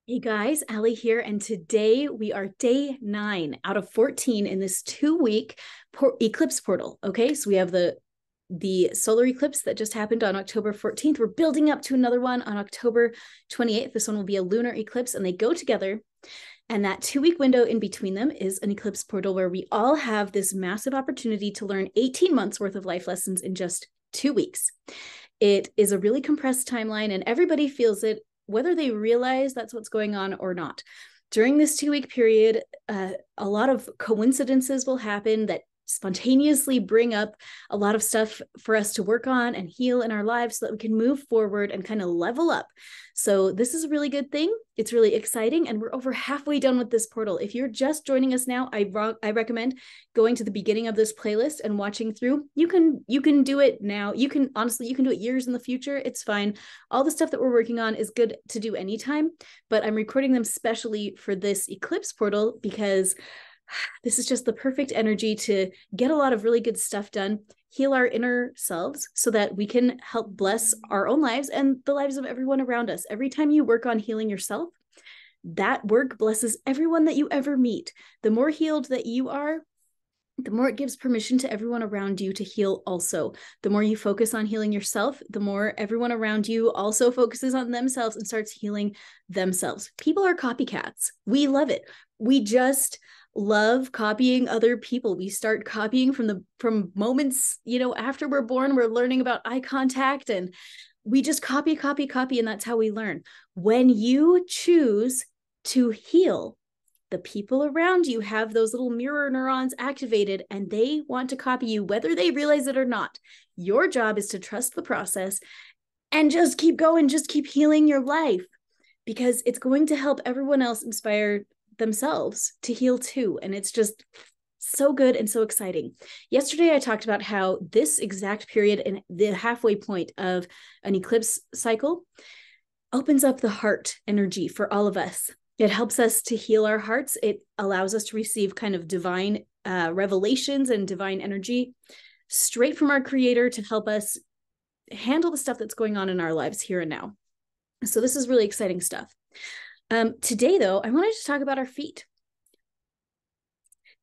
Hey guys, Allie here, and today we are day 9 out of 14 in this 2-week eclipse portal. Okay, so we have the solar eclipse that just happened on October 14th. We're building up to another one on October 28th. This one will be a lunar eclipse, and they go together. And that 2-week window in between them is an eclipse portal where we all have this massive opportunity to learn 18 months worth of life lessons in just 2 weeks. It is a really compressed timeline, and everybody feels it, whether they realize that's what's going on or not. During this 2-week period, a lot of coincidences will happen that spontaneously bring up a lot of stuff for us to work on and heal in our lives so that we can move forward and kind of level up. So this is a really good thing. It's really exciting, and we're over halfway done with this portal. If you're just joining us now, I recommend going to the beginning of this playlist and watching through. You can do it now. You can do it years in the future. It's fine. All the stuff that we're working on is good to do anytime, but I'm recording them specially for this eclipse portal because this is just the perfect energy to get a lot of really good stuff done, heal our inner selves so that we can help bless our own lives and the lives of everyone around us. Every time you work on healing yourself, that work blesses everyone that you ever meet. The more healed that you are, the more it gives permission to everyone around you to heal also. The more you focus on healing yourself, the more everyone around you also focuses on themselves and starts healing themselves. People are copycats. We love it. We just love copying other people. We start copying from moments, after we're born. We're learning about eye contact, and we just copy, and that's how we learn. When you choose to heal, the people around you have those little mirror neurons activated, and they want to copy you, whether they realize it or not. Your job is to trust the process and just keep going, just keep healing your life, because it's going to help everyone else inspire themselves to heal too. And it's just so good and so exciting. Yesterday, I talked about how this exact period and the halfway point of an eclipse cycle opens up the heart energy for all of us. It helps us to heal our hearts. It allows us to receive kind of divine revelations and divine energy straight from our creator to help us handle the stuff that's going on in our lives here and now. So this is really exciting stuff. Today, though, I wanted to talk about our feet.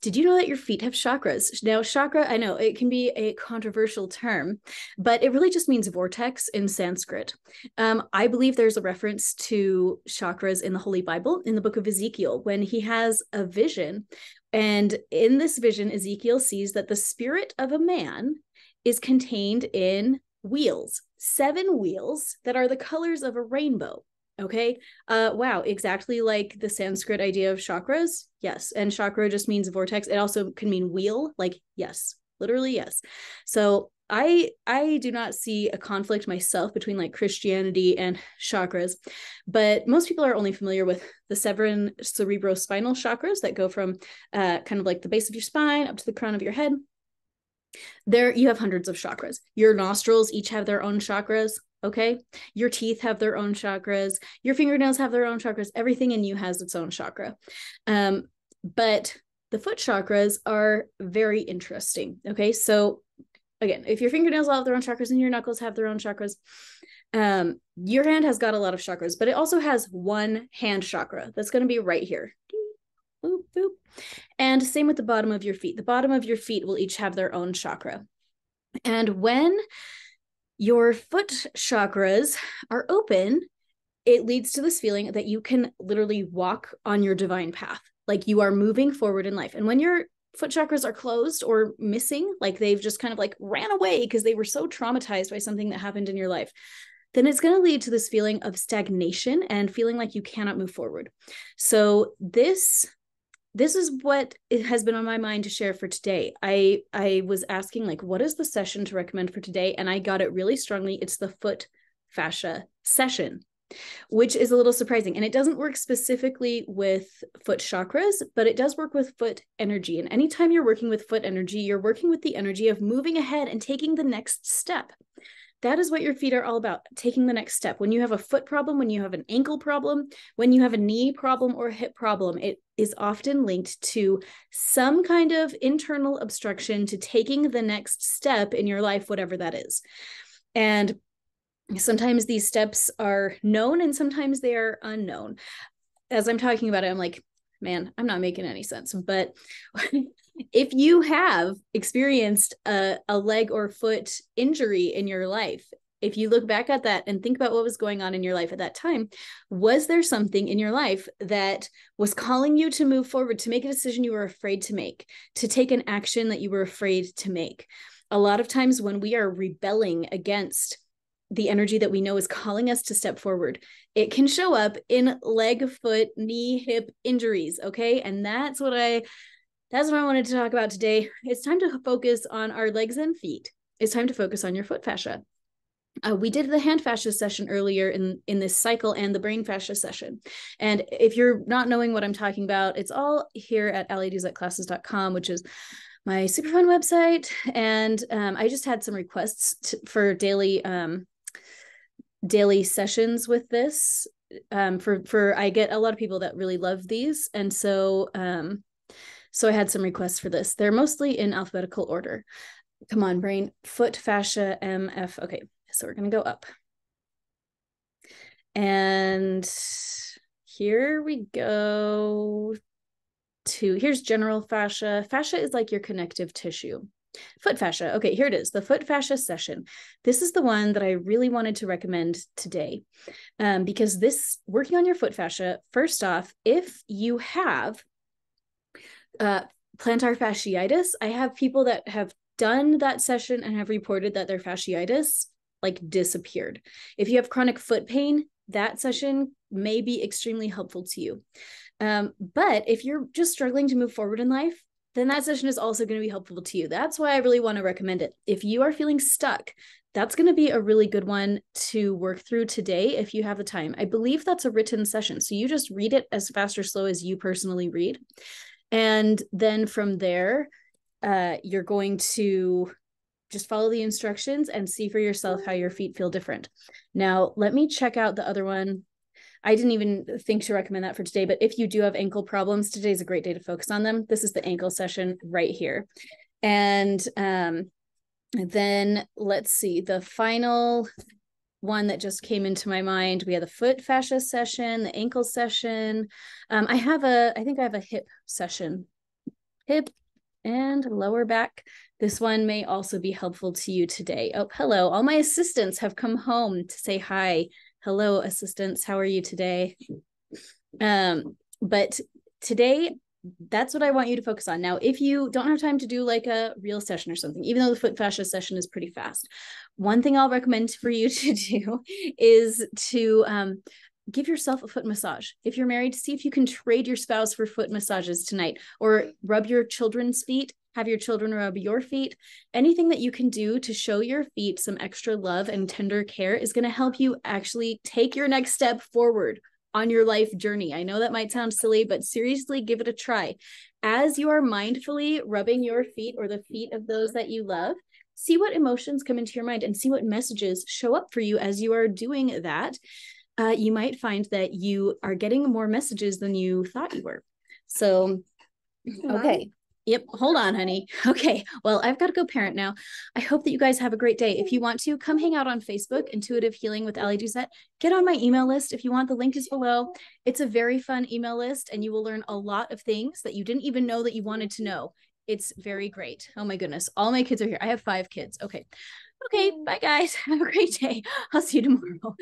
Did you know that your feet have chakras? Now, chakra, I know it can be a controversial term, but it really just means vortex in Sanskrit. I believe there's a reference to chakras in the Holy Bible, in the book of Ezekiel, when he has a vision. And in this vision, Ezekiel sees that the spirit of a man is contained in wheels, 7 wheels that are the colors of a rainbow. Okay. Wow. Exactly like the Sanskrit idea of chakras. Yes. And chakra just means vortex. It also can mean wheel. Like, yes, literally. Yes. So I do not see a conflict myself between like Christianity and chakras, but most people are only familiar with the 7 cerebrospinal chakras that go from kind of like the base of your spine up to the crown of your head. There you have hundreds of chakras. Your nostrils each have their own chakras. Okay. Your teeth have their own chakras. Your fingernails have their own chakras. Everything in you has its own chakra. But the foot chakras are very interesting. Okay. So again, if your fingernails all have their own chakras and your knuckles have their own chakras, your hand has got a lot of chakras, but it also has one hand chakra that's going to be right here. Boop, boop. And same with the bottom of your feet. The bottom of your feet will each have their own chakra. And when your foot chakras are open, it leads to this feeling that you can literally walk on your divine path, like you are moving forward in life. And when your foot chakras are closed or missing, like they've just kind of like ran away because they were so traumatized by something that happened in your life, then it's going to lead to this feeling of stagnation and feeling like you cannot move forward. So this is what it has been on my mind to share for today. I was asking, like, what is the session to recommend for today? And I got it really strongly. It's the foot fascia session, which is a little surprising. And it doesn't work specifically with foot chakras, but it does work with foot energy. And anytime you're working with foot energy, you're working with the energy of moving ahead and taking the next step. That is what your feet are all about, taking the next step. When you have a foot problem, when you have an ankle problem, when you have a knee problem or a hip problem, it is often linked to some kind of internal obstruction to taking the next step in your life, whatever that is. And sometimes these steps are known and sometimes they are unknown. as I'm talking about it, I'm like, man, I'm not making any sense. But if you have experienced a leg or foot injury in your life, if you look back at that and think about what was going on in your life at that time, was there something in your life that was calling you to move forward, to make a decision you were afraid to make, to take an action that you were afraid to make? A lot of times when we are rebelling against the energy that we know is calling us to step forward, it can show up in leg, foot, knee, hip injuries. Okay. And that's what I wanted to talk about today. It's time to focus on our legs and feet. It's time to focus on your foot fascia. We did the hand fascia session earlier in this cycle and the brain fascia session. And if you're not knowing what I'm talking about, it's all here at allyduzetclasses.com, which is my super fun website. And I just had some requests for daily sessions with this. For I get a lot of people that really love these. And so I had some requests for this. They're mostly in alphabetical order. Come on, brain. Foot fascia, MF. Okay. So we're going to go up. And here we go to, here's general fascia. Fascia is like your connective tissue. Foot fascia. Okay, here it is, the foot fascia session. This is the one that I really wanted to recommend today because this, working on your foot fascia, first off, if you have plantar fasciitis, I have people that have done that session and have reported that their fasciitis like disappeared. If you have chronic foot pain, that session may be extremely helpful to you. But if you're just struggling to move forward in life, then that session is also going to be helpful to you. That's why I really want to recommend it. If you are feeling stuck, that's going to be a really good one to work through today if you have the time. I believe that's a written session. So you just read it as fast or slow as you personally read. And then from there, you're going to just follow the instructions and see for yourself how your feet feel different. Now, let me check out the other one. I didn't even think to recommend that for today, but if you do have ankle problems, today's a great day to focus on them. This is the ankle session right here. And then let's see, the final one that just came into my mind, we have the foot fascia session, the ankle session. I think I have a hip session, hip and lower back. This one may also be helpful to you today. Oh, hello. All my assistants have come home to say hi. Hello, assistants. How are you today? But today, that's what I want you to focus on. Now, if you don't have time to do like a real session or something, even though the foot fascia session is pretty fast, one thing I'll recommend for you to do is to give yourself a foot massage. If you're married, see if you can trade your spouse for foot massages tonight, or rub your children's feet, have your children rub your feet. Anything that you can do to show your feet some extra love and tender care is going to help you actually take your next step forward on your life journey. I know that might sound silly, but seriously, give it a try. As you are mindfully rubbing your feet or the feet of those that you love, see what emotions come into your mind and see what messages show up for you as you are doing that. You might find that you are getting more messages than you thought you were. So, okay. Yep. Hold on, honey. Okay. Well, I've got to go parent now. I hope that you guys have a great day. If you want to, come hang out on Facebook, Intuitive Healing with Ally Duzet. Get on my email list if you want. The link is below. It's a very fun email list, and you will learn a lot of things that you didn't even know that you wanted to know. It's very great. Oh my goodness. All my kids are here. I have 5 kids. Okay. Okay. Bye, guys. Have a great day. I'll see you tomorrow.